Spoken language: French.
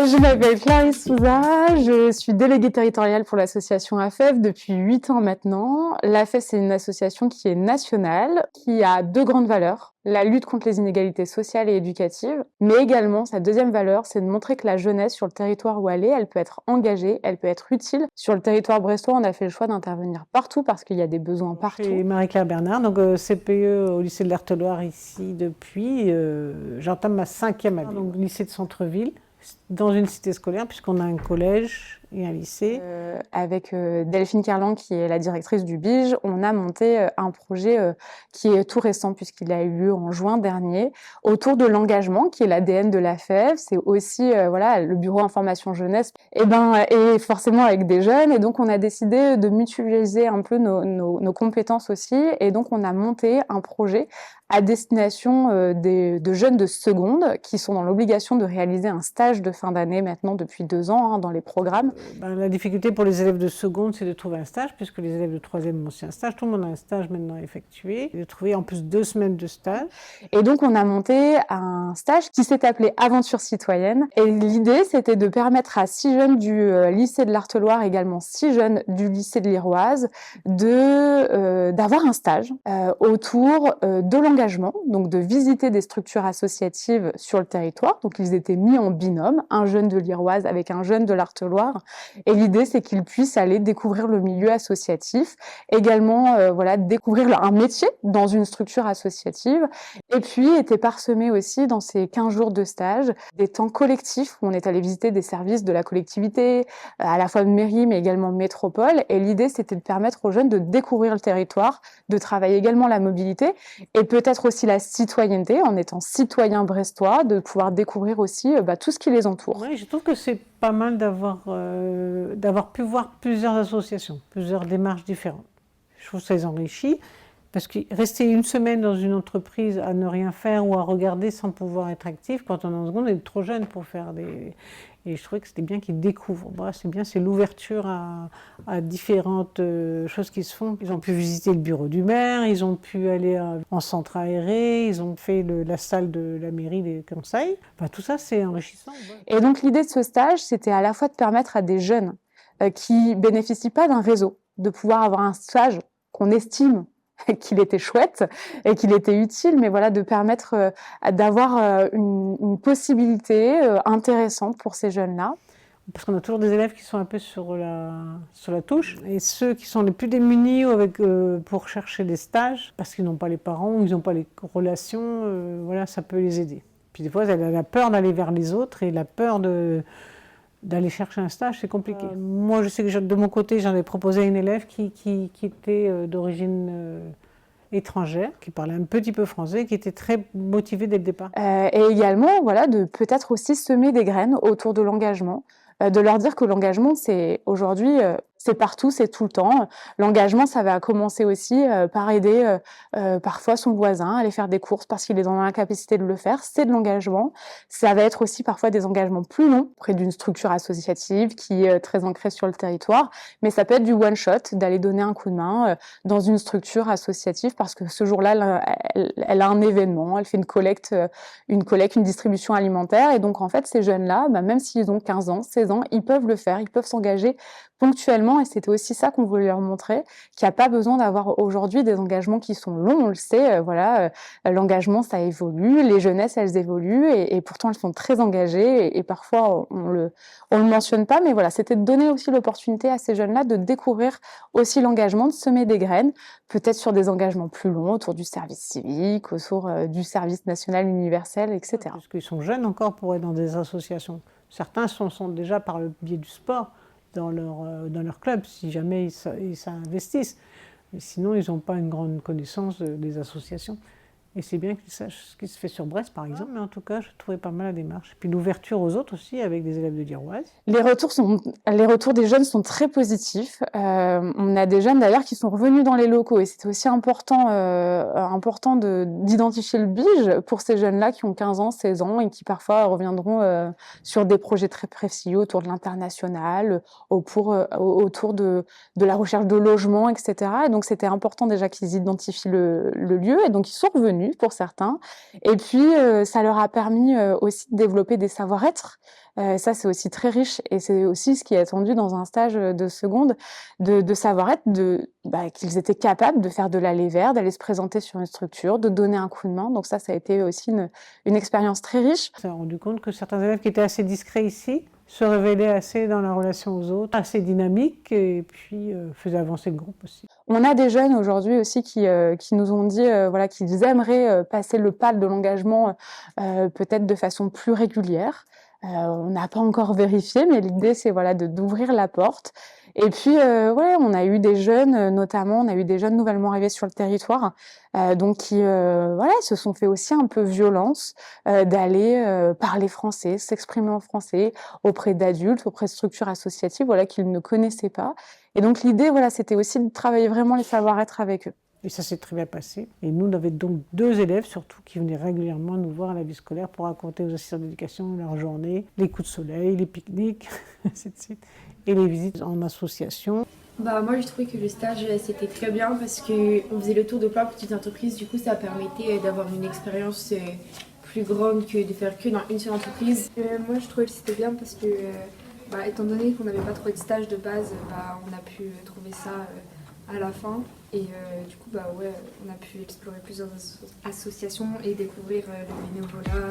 Je m'appelle Clarisse Souza, je suis déléguée territoriale pour l'association AFEF depuis 8 ans maintenant. L'AFEF, c'est une association qui est nationale, qui a deux grandes valeurs. La lutte contre les inégalités sociales et éducatives, mais également sa deuxième valeur, c'est de montrer que la jeunesse sur le territoire où elle est, elle peut être engagée, elle peut être utile. Sur le territoire brestois, on a fait le choix d'intervenir partout parce qu'il y a des besoins partout. Je suis Marie-Claire Bernard, donc CPE au lycée de l'Arteloire ici depuis, j'entame ma 5e année, donc lycée de centre-ville, dans une cité scolaire puisqu'on a un collège et un lycée. Avec Delphine Carlan, qui est la directrice du BIGE, on a monté un projet qui est tout récent puisqu'il a eu lieu en juin dernier, autour de l'engagement, qui est l'ADN de l'AFEF. C'est aussi voilà, le bureau information jeunesse et forcément avec des jeunes. Et donc on a décidé de mutualiser un peu nos compétences aussi. Et donc on a monté un projet à destination de jeunes de seconde qui sont dans l'obligation de réaliser un stage de fin d'année maintenant depuis 2 ans dans les programmes. La difficulté pour les élèves de seconde, c'est de trouver un stage, puisque les élèves de troisième ont aussi un stage. Tout le monde a un stage maintenant effectué. Et de trouver en plus 2 semaines de stage. Et donc on a monté un stage qui s'est appelé Aventure citoyenne. Et l'idée, c'était de permettre à 6 jeunes du lycée de l'Arteloire, également 6 jeunes du lycée de l'Iroise, d'avoir un stage autour de l'engagement, donc de visiter des structures associatives sur le territoire. Donc ils étaient mis en binôme, un jeune de l'Iroise avec un jeune de l'Arteloire. Et l'idée, c'est qu'ils puissent aller découvrir le milieu associatif, également découvrir un métier dans une structure associative. Et puis était parsemé aussi dans ces 15 jours de stage des temps collectifs où on est allé visiter des services de la collectivité, à la fois de mairie mais également de métropole. Et l'idée, c'était de permettre aux jeunes de découvrir le territoire, de travailler également la mobilité et peut-être aussi la citoyenneté en étant citoyen brestois, de pouvoir découvrir aussi tout ce qui les entoure. Oui, je trouve que c'est pas mal d'avoir pu voir plusieurs associations, plusieurs démarches différentes. Je trouve que ça les enrichit, parce que rester une semaine dans une entreprise à ne rien faire ou à regarder sans pouvoir être actif, quand on est en seconde, on est trop jeune pour faire des... Et je trouvais que c'était bien qu'ils découvrent. Bon, c'est bien, c'est l'ouverture à différentes choses qui se font. Ils ont pu visiter le bureau du maire, ils ont pu aller en centre aéré, ils ont fait la salle de la mairie des conseils. Enfin, tout ça, c'est enrichissant. Et donc l'idée de ce stage, c'était à la fois de permettre à des jeunes qui bénéficient pas d'un réseau, de pouvoir avoir un stage qu'on estime qu'il était chouette et qu'il était utile, mais voilà, de permettre d'avoir une possibilité intéressante pour ces jeunes-là. Parce qu'on a toujours des élèves qui sont un peu sur la touche, et ceux qui sont les plus démunis pour chercher des stages, parce qu'ils n'ont pas les parents, ou ils n'ont pas les relations, voilà, ça peut les aider. Puis des fois, elle a la peur d'aller vers les autres, et la peur d'aller chercher un stage, c'est compliqué. Moi, je sais que de mon côté, j'en ai proposé à une élève qui était d'origine étrangère, qui parlait un petit peu français, qui était très motivée dès le départ. Et également, voilà, de peut-être aussi semer des graines autour de l'engagement, de leur dire que l'engagement, c'est aujourd'hui... c'est partout, c'est tout le temps. L'engagement, ça va commencer aussi par aider parfois son voisin à aller faire des courses parce qu'il est dans l'incapacité de le faire. C'est de l'engagement. Ça va être aussi parfois des engagements plus longs près d'une structure associative qui est très ancrée sur le territoire. Mais ça peut être du one-shot, d'aller donner un coup de main dans une structure associative parce que ce jour-là, elle a un événement, elle fait une collecte, une distribution alimentaire. Et donc, en fait, ces jeunes-là, même s'ils ont 15 ans, 16 ans, ils peuvent le faire, ils peuvent s'engager ponctuellement, et c'était aussi ça qu'on voulait leur montrer, qu'il n'y a pas besoin d'avoir aujourd'hui des engagements qui sont longs, on le sait, l'engagement ça évolue, les jeunesses elles évoluent, et pourtant elles sont très engagées, et parfois on le mentionne pas, mais voilà, c'était de donner aussi l'opportunité à ces jeunes-là de découvrir aussi l'engagement, de semer des graines, peut-être sur des engagements plus longs, autour du service civique, autour du service national universel, etc. Parce qu'ils sont jeunes encore pour être dans des associations. Certains sont déjà par le biais du sport, dans leur club, si jamais ils s'investissent. Mais sinon, ils n'ont pas une grande connaissance des associations. Et c'est bien qu'ils sachent ce qui se fait sur Brest, par exemple. Mais en tout cas, je trouvais pas mal la démarche. Puis l'ouverture aux autres aussi, avec des élèves de l'Iroise. Les retours des jeunes sont très positifs. On a des jeunes d'ailleurs qui sont revenus dans les locaux. Et c'était aussi important d'identifier le BIGE pour ces jeunes-là qui ont 15 ans, 16 ans et qui parfois reviendront sur des projets très précis autour de l'international, autour de la recherche de logement, etc. Et donc c'était important déjà qu'ils identifient le lieu. Et donc ils sont revenus. nuit pour certains. Et puis, ça leur a permis aussi de développer des savoir-être. Ça, c'est aussi très riche et c'est aussi ce qui est attendu dans un stage de seconde, de savoir-être, qu'ils étaient capables de faire de l'aller vers, d'aller se présenter sur une structure, de donner un coup de main. Donc ça a été aussi une expérience très riche. On s'est rendu compte que certains élèves qui étaient assez discrets ici se révélaient assez dans la relation aux autres, assez dynamiques et puis faisaient avancer le groupe aussi. On a des jeunes aujourd'hui aussi qui nous ont dit qu'ils aimeraient passer le pas de l'engagement peut-être de façon plus régulière. On n'a pas encore vérifié, mais l'idée c'est d'ouvrir la porte. Et puis on a eu des jeunes, notamment on a eu des jeunes nouvellement arrivés sur le territoire, donc qui se sont fait aussi un peu violence d'aller parler français, s'exprimer en français auprès d'adultes, auprès de structures associatives qu'ils ne connaissaient pas. Et donc l'idée c'était aussi de travailler vraiment les savoir-être avec eux. Et ça s'est très bien passé. Et nous, on avait donc 2 élèves surtout qui venaient régulièrement nous voir à la vie scolaire pour raconter aux assistants d'éducation leur journée, les coups de soleil, les pique-niques, ainsi de suite, et les visites en association. Moi, j'ai trouvé que le stage, c'était très bien parce qu'on faisait le tour de plein de petites entreprises. Du coup, ça permettait d'avoir une expérience plus grande que de faire que dans une seule entreprise. Moi, je trouvais que c'était bien parce que, étant donné qu'on n'avait pas trouvé de stage de base, on a pu trouver ça à la fin. Et du coup, on a pu explorer plusieurs associations et découvrir le bénévolat.